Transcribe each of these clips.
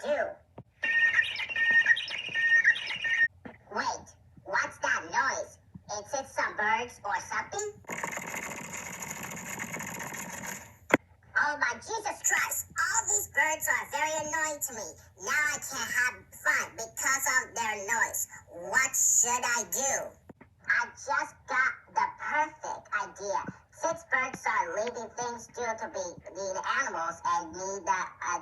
do. Wait, what's that noise? Is it some birds or something? Oh my Jesus Christ, all these birds are very annoying to me. Now I can't have fun because of their noise. What should I do? I just got the perfect idea. Since birds are living things due to be the animals and need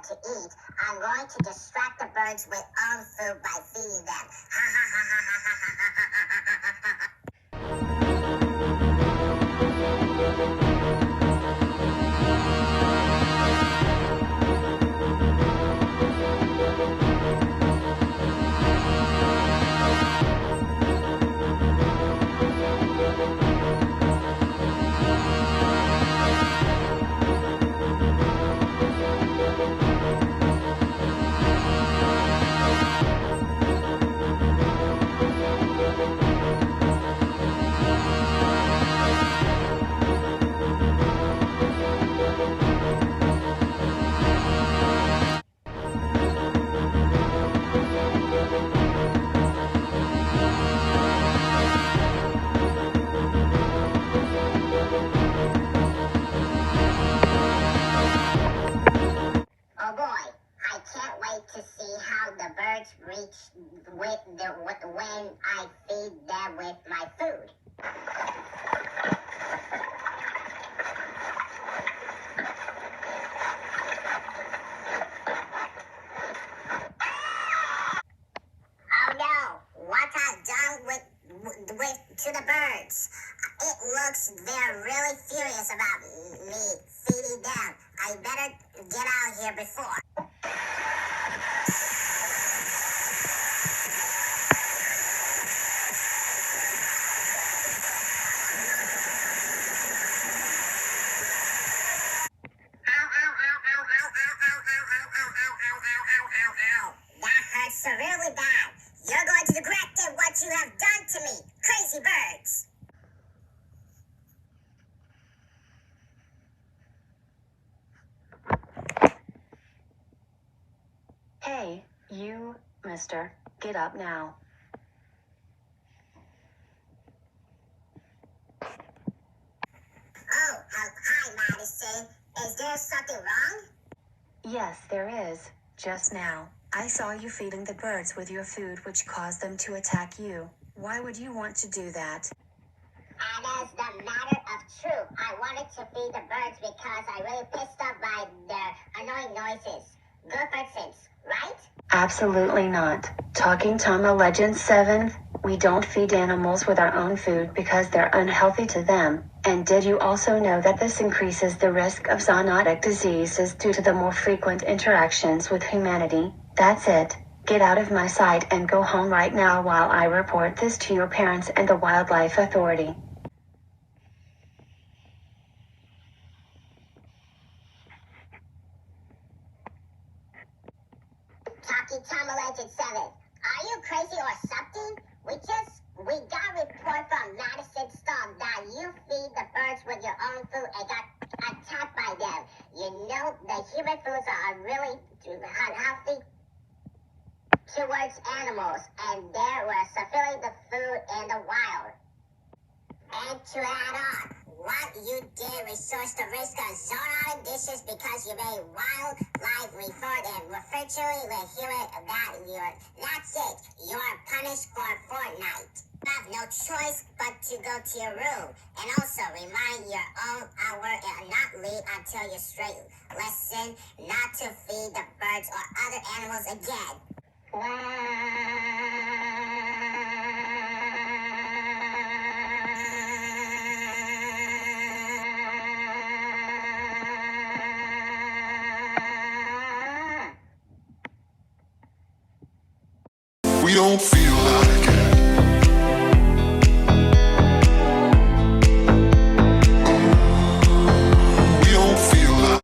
to eat, I'm going to distract the birds with own food by feeding them. Ha ha ha ha ha ha ha ha ha ha ha. Oh boy, I can't wait to see how the birds reach when I feed them with my food. Oh no, what I've done to the birds. It looks they're really furious about me feeding them. I better get out here before. That hurts so really bad. You're going to regret what you have done to me, crazy birds. Hey, you, mister, get up now. Oh, hi, Madison. Is there something wrong? Yes, there is. Just now, I saw you feeding the birds with your food, which caused them to attack you. Why would you want to do that? And as the matter of truth, I wanted to feed the birds because I really pissed off by their annoying noises. Good persons, right? Absolutely not. Talking Tama Legend 7th, we don't feed animals with our own food because they're unhealthy to them. And did you also know that this increases the risk of zoonotic diseases due to the more frequent interactions with humanity? That's it. Get out of my sight and go home right now while I report this to your parents and the Wildlife Authority. Talking Tama Legend 7. Are you crazy or something? We got a report from Madison Storm that you feed the birds with your own food and got attacked by them. You know the human foods are really unhealthy towards animals, and they were fulfilling the food in the wild. And to add on, what you did resource the risk of zoonotic dishes because you made wildlife refer and refrigerated with human that's it. You're punished for a fortnight. You have no choice but to go to your room. And also remind your own hour and not leave until you're straight. Listen not to feed the birds or other animals again. We don't feel like